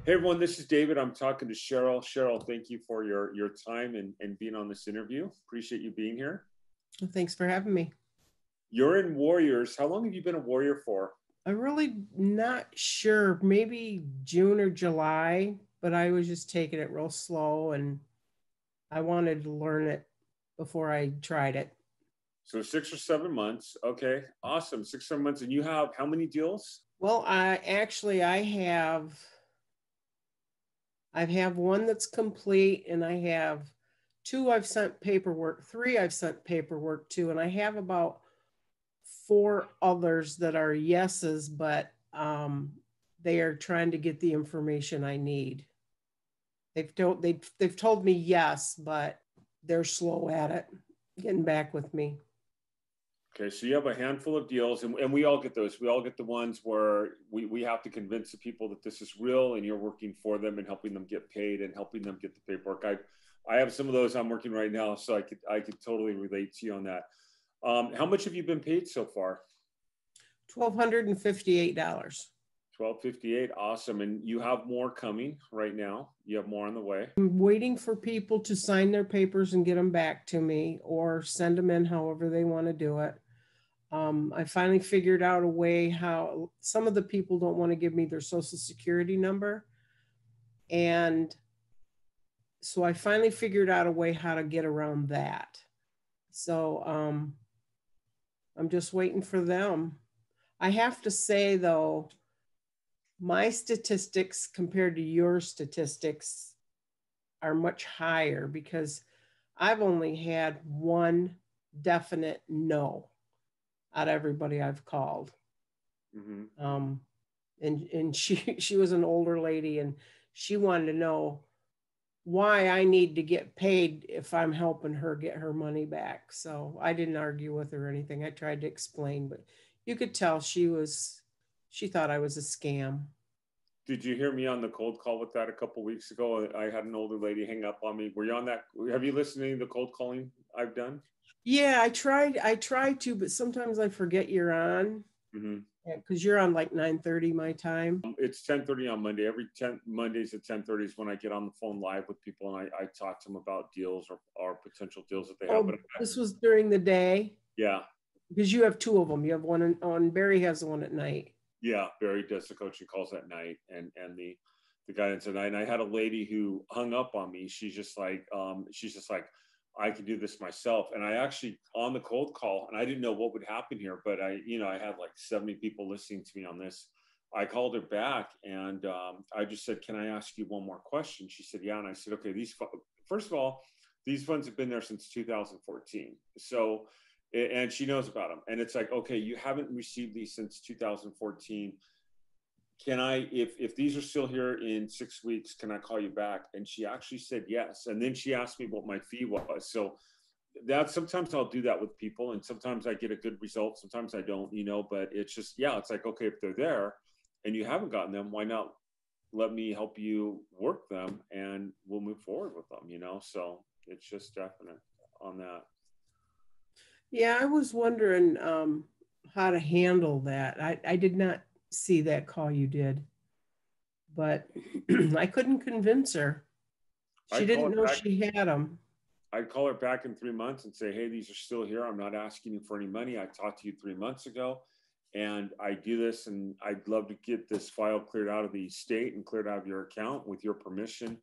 Hey everyone, this is David. I'm talking to Cheryl. Cheryl, thank you for your time and being on this interview. Appreciate you being here. Well, thanks for having me. You're in Warriors. How long have you been a Warrior for? I'm really not sure, maybe June or July, but I was just taking it real slow and I wanted to learn it before I tried it. So 6 or 7 months. Okay, awesome. 6 or 7 months. And you have how many deals? Well, I have one that's complete and I have two I've sent paperwork, three I've sent paperwork to, and I have about four others that are yeses, but they are trying to get the information I need. They've told me yes, but they're slow at it, getting back with me. Okay, so you have a handful of deals, and we all get those. We all get the ones where we have to convince the people that this is real and you're working for them and helping them get paid and helping them get the paperwork. I have some of those I'm working right now, so I could totally relate to you on that. How much have you been paid so far? $1,258. 1258. Awesome. And you have more coming right now. You have more on the way. I'm waiting for people to sign their papers and get them back to me or send them in however they want to do it. I finally figured out a way how some of the people don't want to give me their social security number. And so I finally figured out a way how to get around that. So I'm just waiting for them. I have to say, though, my statistics compared to your statistics are much higher because I've only had one definite no out of everybody I've called. Mm-hmm. And she was an older lady and she wanted to know why I need to get paid if I'm helping her get her money back. So I didn't argue with her or anything. I tried to explain, but you could tell she thought I was a scam. Did you hear me on the cold call with that a couple of weeks ago? I had an older lady hang up on me. Were you on that? Have you listened to any of the cold calling I've done? Yeah, I tried to, but sometimes I forget you're on. Mm-hmm. Yeah, because you're on like 9:30 my time. It's 10:30 on Monday. Every 10 Mondays at 10:30 is when I get on the phone live with people and I talk to them about deals or potential deals that they have. Oh, this was during the day Yeah, because you have two of them. You have one on Barry has the one at night. yeah. Barry does the coaching calls at night and the guidance at night. And I had a lady who hung up on me. She's just like, I can do this myself. And I actually on the cold call, and I didn't know what would happen here, but I had like 70 people listening to me on this. I called her back and I just said, "Can I ask you one more question?" She said, "Yeah." And I said, "Okay, first of all, these funds have been there since 2014. So, and she knows about them. And it's like, okay, you haven't received these since 2014. Can I, if these are still here in 6 weeks, can I call you back?" And she actually said yes. And then she asked me what my fee was. So that sometimes I'll do that with people, and sometimes I get a good result, sometimes I don't. But it's just, yeah, it's like, okay, if they're there and you haven't gotten them, why not let me help you work them and we'll move forward with them. So it's just definite on that. Yeah, I was wondering how to handle that. I did not see that call you did, but I couldn't convince her. I She call didn't it know back. she had them. I'd call her back in 3 months and say, "Hey, these are still here. I'm not asking you for any money. I talked to you 3 months ago, and I do this, and I'd love to get this file cleared out of the state and cleared out of your account with your permission.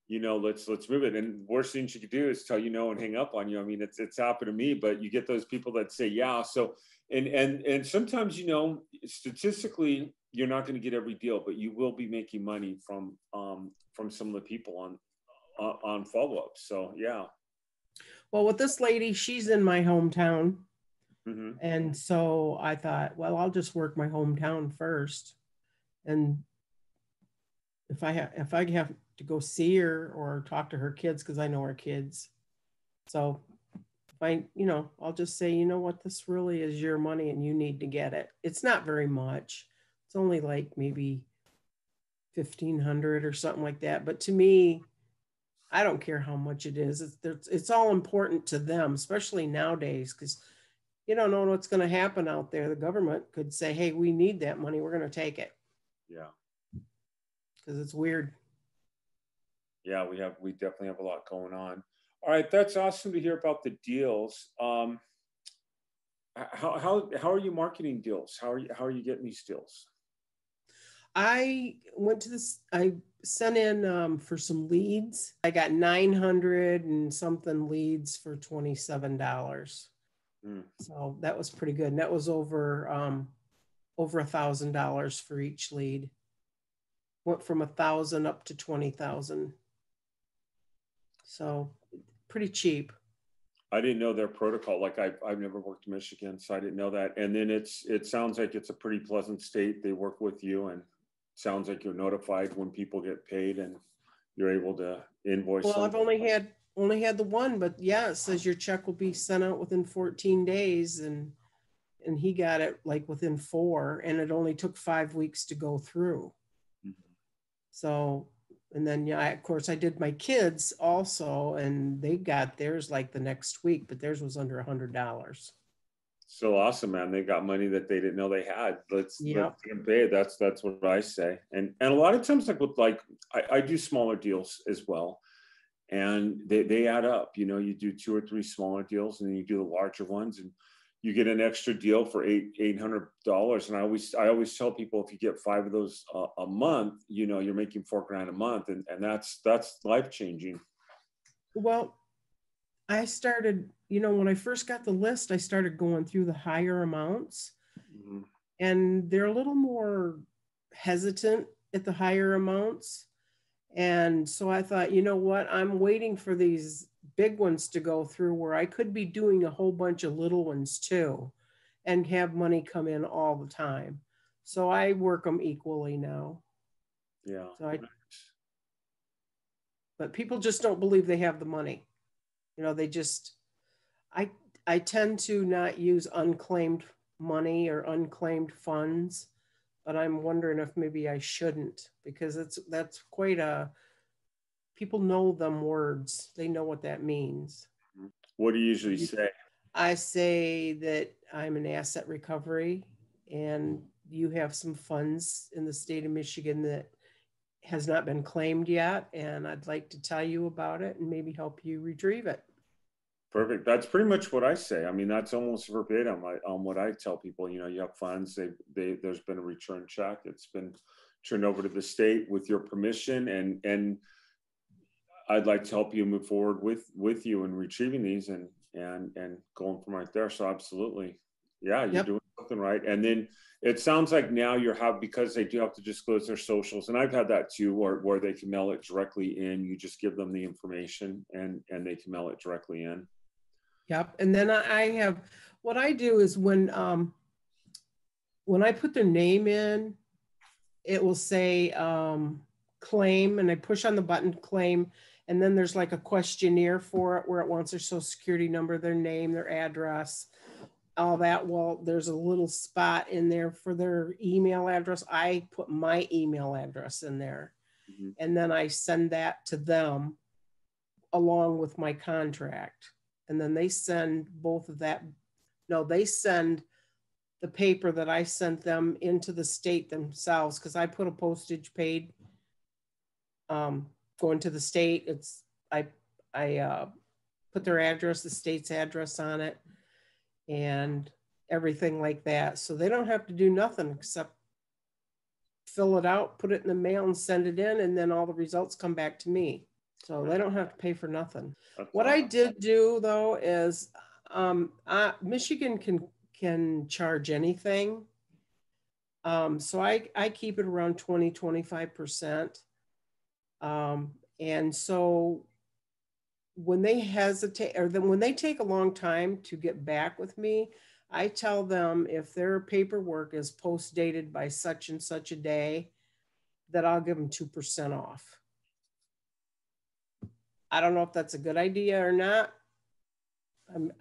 Let's move it." And worst thing she could do is tell you no and hang up on you. I mean, it's happened to me, but you get those people that say yeah. So and sometimes statistically you're not going to get every deal, but you will be making money from some of the people on follow ups. So yeah. Well, with this lady, she's in my hometown. Mm-hmm. And so I thought, well, I'll just work my hometown first. And if I have to go see her or talk to her kids, because I know her kids. So I'll just say, you know what, this really is your money and you need to get it. It's not very much. It's only like maybe 1,500 or something like that. But to me, I don't care how much it is. It's all important to them, especially nowadays, because you don't know what's going to happen out there. The government could say, hey, we need that money. We're going to take it. Yeah. because it's weird. Yeah, we definitely have a lot going on. All right, that's awesome to hear about the deals. How are you marketing deals? How are you getting these deals? I went to this, I sent in for some leads. I got 900 and something leads for $27. Hmm. So that was pretty good. And that was over $1,000 for each lead. Went from 1,000 up to 20,000. So pretty cheap. I didn't know their protocol. Like I've never worked in Michigan, so I didn't know that. And then it sounds like it's a pretty pleasant state. They work with you, and sounds like you're notified when people get paid, and you're able to invoice Well, them. I've only had the one, but yeah, it says your check will be sent out within 14 days, and he got it like within 4, and it only took 5 weeks to go through. Mhm. So, and then yeah, of course I did my kids also, and they got theirs like the next week, but theirs was under $100. So awesome, man. They got money that they didn't know they had. Let's Yep. get them paid. That's what I say. And a lot of times, like I do smaller deals as well, and they add up. You know, you do 2 or 3 smaller deals, and then you do the larger ones, and you get an extra deal for $800. And I always tell people, if you get 5 of those a month, you know, you're making $4 grand a month, and that's life changing. Well, I started, when I first got the list, I started going through the higher amounts, Mhm. and they're a little more hesitant at the higher amounts. And so I thought, you know what? I'm waiting for these big ones to go through where I could be doing a whole bunch of little ones too and have money come in all the time. So I work them equally now. Yeah. So but people just don't believe they have the money. They just, I, I tend to not use unclaimed money or unclaimed funds, but I'm wondering if maybe I shouldn't, because that's quite people know them words. They know what that means. What do you usually say? I say that I'm an asset recovery, and you have some funds in the state of Michigan that has not been claimed yet, and I'd like to tell you about it and maybe help you retrieve it. Perfect. That's pretty much what I say. I mean, that's almost verbatim on what I tell people. You know, you have funds. There's been a return check. It's been turned over to the state with your permission, and I'd like to help you move forward with you in retrieving these and going from right there. So absolutely, yeah, you're Yep. doing something right. And then it sounds like now because they do have to disclose their socials, and I've had that too, where they can mail it directly in. You just give them the information, and they can mail it directly in. Yep. And then I have, what I do is when I put their name in, it will say claim, and I push on the button claim, and then there's like a questionnaire for it where it wants their social security number, their name, their address, all that. Well, there's a little spot in there for their email address. I put my email address in there, Mm-hmm. and then I send that to them along with my contract. And then they send both of that. No, they send the paper that I sent them into the state themselves, because I put a postage paid going to the state. I put their address, the state's address on it, and everything like that. So they don't have to do nothing except fill it out, put it in the mail, and send it in, and then all the results come back to me. So they don't have to pay for nothing. That's What I awesome. did do though is Michigan can charge anything. So I keep it around 20-25%. And so when they hesitate, or then when they take a long time to get back with me, I tell them if their paperwork is post dated by such and such a day, that I'll give them 2% off. I don't know if that's a good idea or not. I'm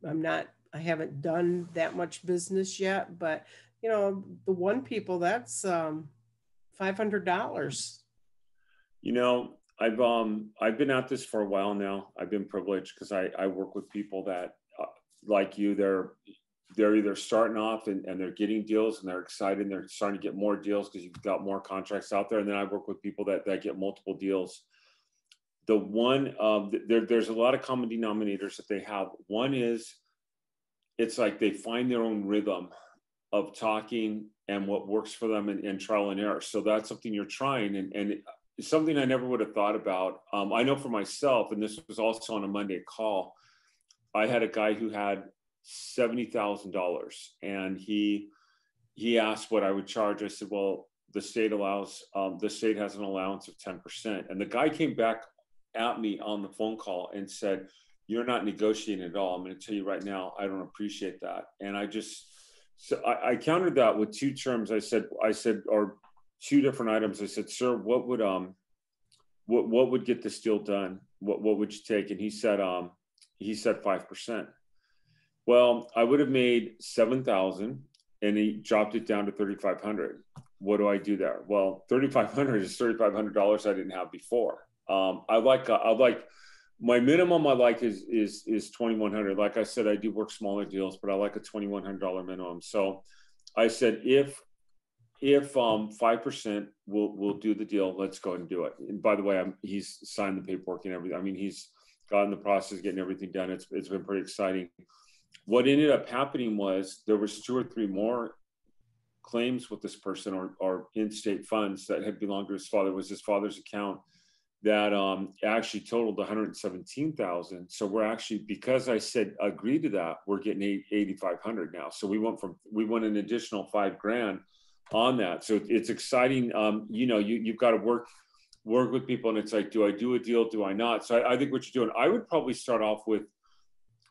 not, I haven't done that much business yet, but the one people, that's $500. You know, I've been at this for a while now. I've been privileged because I work with people that like you. they're either starting off and they're getting deals and they're excited and they're starting to get more deals because you've got more contracts out there. And then I work with people that get multiple deals. The one, there's a lot of common denominators that they have. One is, it's like they find their own rhythm of talking and what works for them, and trial and error. So that's something you're trying, and it's something I never would have thought about. I know for myself, and this was also on a Monday call, I had a guy who had $70,000, and he asked what I would charge. I said, well, the state has an allowance of 10%. And the guy came back at me on the phone call and said, you're not negotiating at all. I'm going to tell you right now, I don't appreciate that. And I countered that with two terms. I said, or two different items. I said, sir, what would get this deal done? What would you take? And he said 5%. Well, I would have made 7,000, and he dropped it down to 3,500. What do I do there? Well, 3,500 is $3,500 I didn't have before. I like my minimum. I like is 2,100. Like I said, I do work smaller deals, but I like a $2,100 minimum. So I said, if 5% will do the deal, let's go ahead and do it. And by the way, he's signed the paperwork and everything. I mean, he's gotten the process of getting everything done. It's been pretty exciting. What ended up happening was there was 2 or 3 more claims with this person, or in-state funds that had belonged to his father. It was his father's account that actually totaled 117,000. So we're actually, because I said agree to that, we're getting 8,500 now. So we went an additional $5,000 on that. So it's exciting. You've got to work with people, and it's like, do I do a deal? Do I not? So I think what you're doing, I would probably start off with,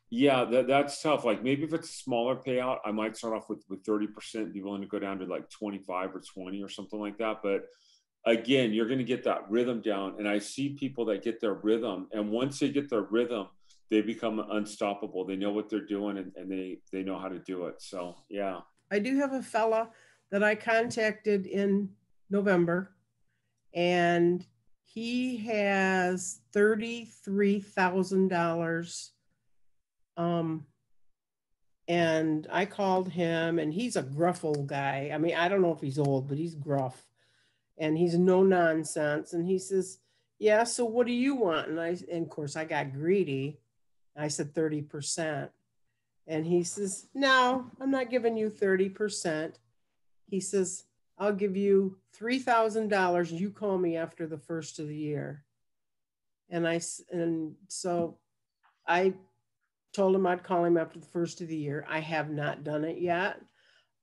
that's tough. Like maybe if it's a smaller payout, I might start off with 30%, be willing to go down to like 25 or 20 or something like that. But again, you're going to get that rhythm down. And I see people that get their rhythm, and once they get their rhythm, they become unstoppable. They know what they're doing, and they know how to do it. So, yeah. I do have a fella that I contacted in November, and he has $33,000. And I called him, and he's a gruff old guy. I mean, I don't know if he's old, but he's gruff, and he's no nonsense. And he says, yeah, so what do you want? And of course I got greedy. I said 30%. And he says, no, I'm not giving you 30%. He says, I'll give you $3,000. You call me after the first of the year. And so I told him I'd call him after the first of the year. I have not done it yet.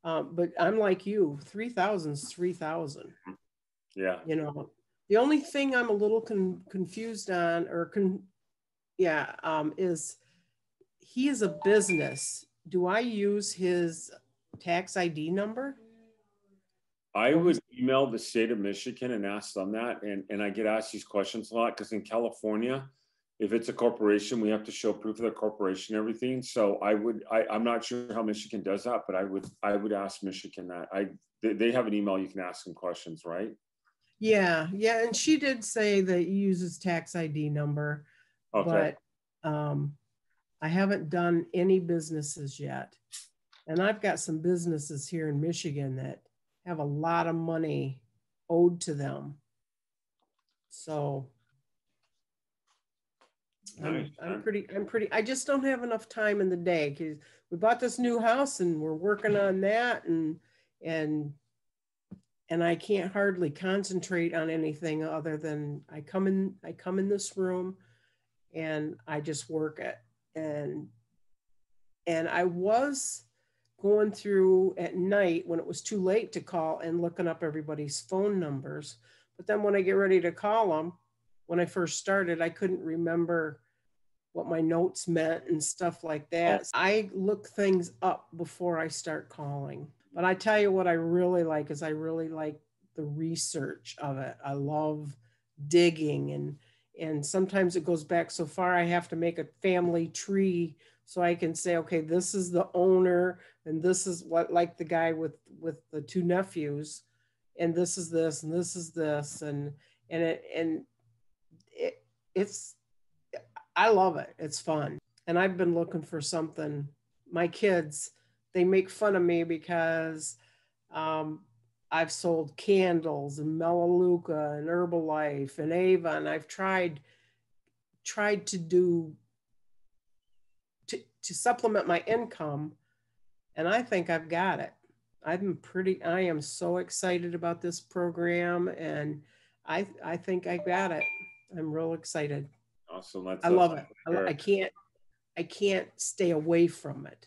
But I'm like you, 3,000 is 3,000. Yeah. The only thing I'm a little confused on, is he is a business. Do I use his tax ID number? I would email the state of Michigan and ask them that. And I get asked these questions a lot because in California, if it's a corporation, we have to show proof of the corporation and everything. So I'm not sure how Michigan does that, but I would ask Michigan that. They have an email you can ask them questions, right? Yeah. And she did say that he uses tax ID number, okay. But I haven't done any businesses yet. And I've got some businesses here in Michigan that have a lot of money owed to them. So nice. I just don't have enough time in the day, because we bought this new house and we're working on that, and I can't hardly concentrate on anything other than I come in this room and I just work it. And I was going through at night when it was too late to call and looking up everybody's phone numbers. But then when I get ready to call them, when I first started, I couldn't remember what my notes meant and stuff like that. I look things up before I start calling. But I tell you what I really like is I really like the research of it. I love digging, and sometimes it goes back so far I have to make a family tree so I can say, okay, this is the owner, and this is what, like the guy with the 2 nephews, and this is this, and this is this, and it's, I love it. It's fun. And I've been looking for something. My kids, they make fun of me because I've sold candles and Melaleuca and Herbalife and Ava, and I've tried to do to supplement my income, and I think I've got it. I am so excited about this program, and I think I got it. I'm real excited. Awesome. I love it. I can't stay away from it.